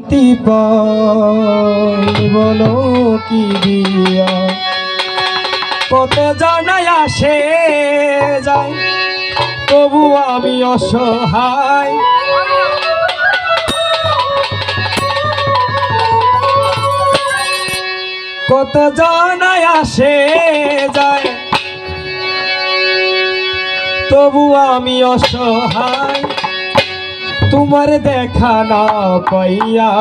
শান্তি পাই বলো কি দিয়া। কত জানাই আসে যায় তবু আমি অসহায়, কত জানাই আসে যায় তবু আমি অসহায়। তোমার দেখা না পাইয়া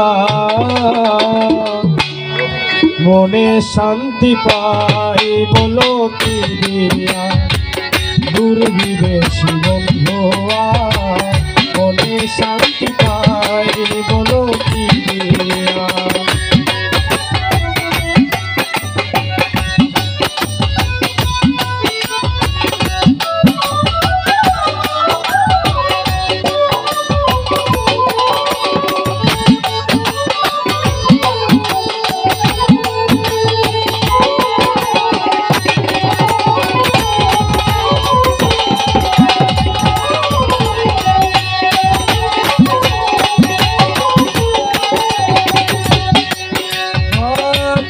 মনে শান্তি পাই বলো কি দিয়া। দুর্বিদেশী বন্ধুয়া মনে শান্তি পাই বলো কি দিয়া।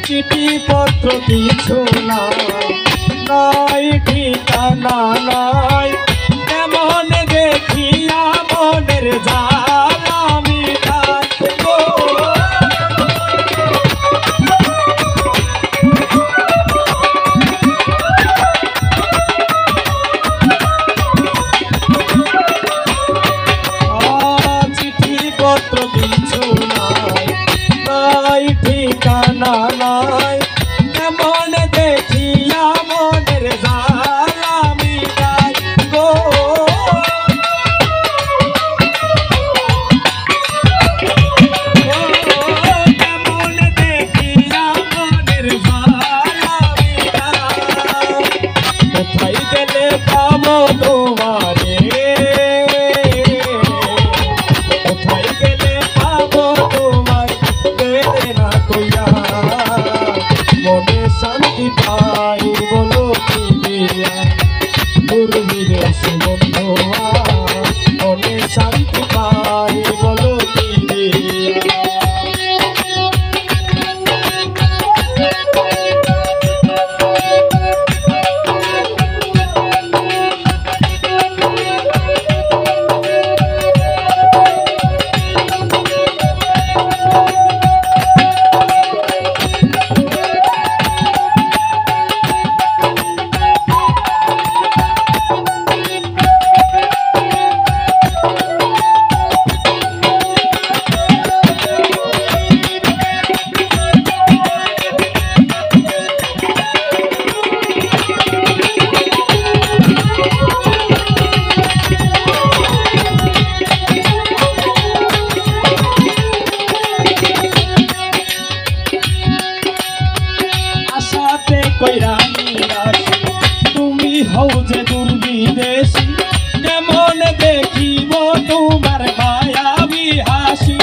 চিঠি পত্র কিছু নাই ঠিকানা নাই, এমন দেখিয়া মনের জ্বালা মিটাই গো। চিঠি পত্র কিছু নাই ঠিকানা নাই, এমন দেখিয়া মনের জ্বালা মিটাই গো। এমন দেখিয়া মনের জ্বালা মিটাই। কোথায় গেলে পাবো তোমারে, কোথায় গেলে পাবো তোমায় বেদনা কইয়া। মনে শান্তি পাই বলো কি দিয়া। দুর্বিদেশী বন্ধুয়া মনে শান্তি পাই বলো কি দিয়া। কইরা নিরাশি তুমি হও যে দুর্বিদেশী, কেমন দেখিব তোমার মায়াবী হাসি।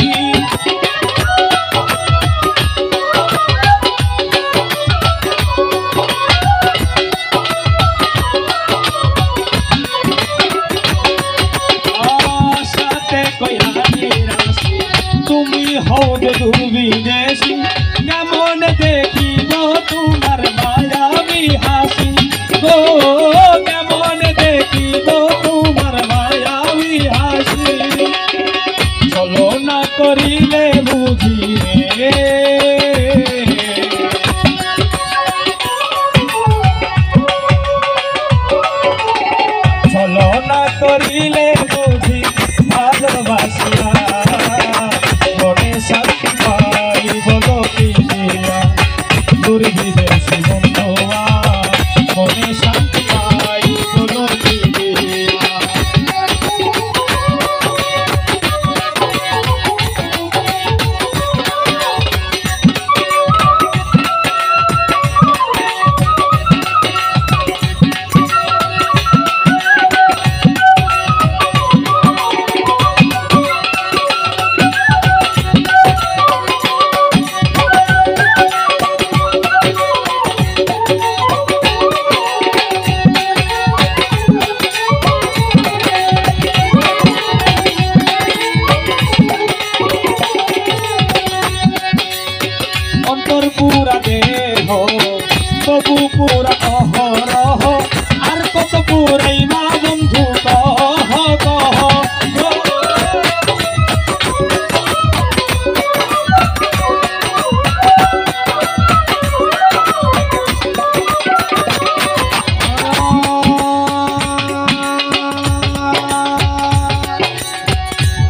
আশাতে কইরা নিরাশি তুমি হও যে দুর্বিদেশী, কেমন দেখিব তোমার মায়াবী হাসি গো। কেমন দেখিব তোমার মায়াবী হাসি। চলো না করিলে বুঝি রে, চলো না করিলে বুঝি ভালোবাসিয়া। মনে শান্তি পাই বলো কি দিয়া। পুরা দেহ তবু পুরা অহরহ আর কত পুরাই মা বন্ধু কহ কহ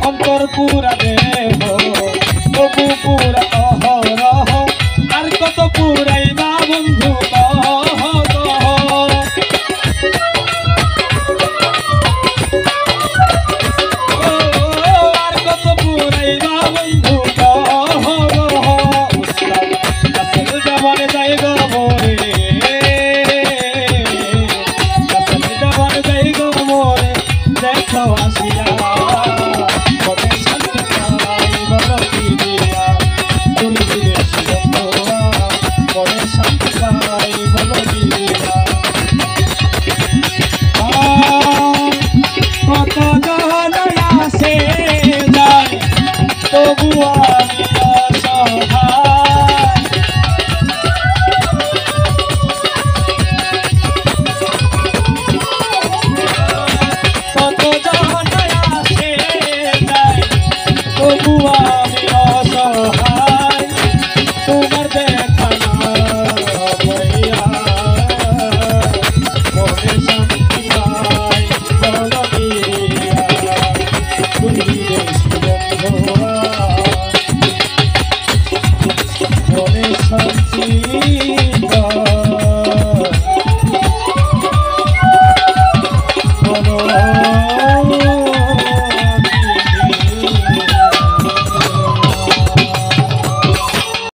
অন্তর পুরা দেহ তবু পুরা অহরহ আর কত পুরাই মা বন্ধু কহ কহ আর কত পুরাই মা বন্ধু কহ কহ উস্তাদ কাছের দেওয়ার জায়গা মোরে কাছের দেওয়ার জায়গা মোরে দেখো আসিয়া মনে শান্তি পাই বলো কি দিয়া তুমি দিলে শিরোয়া মনে শান্তি পাই বলো কি দিয়া কত জন আসে যায় তবু আমি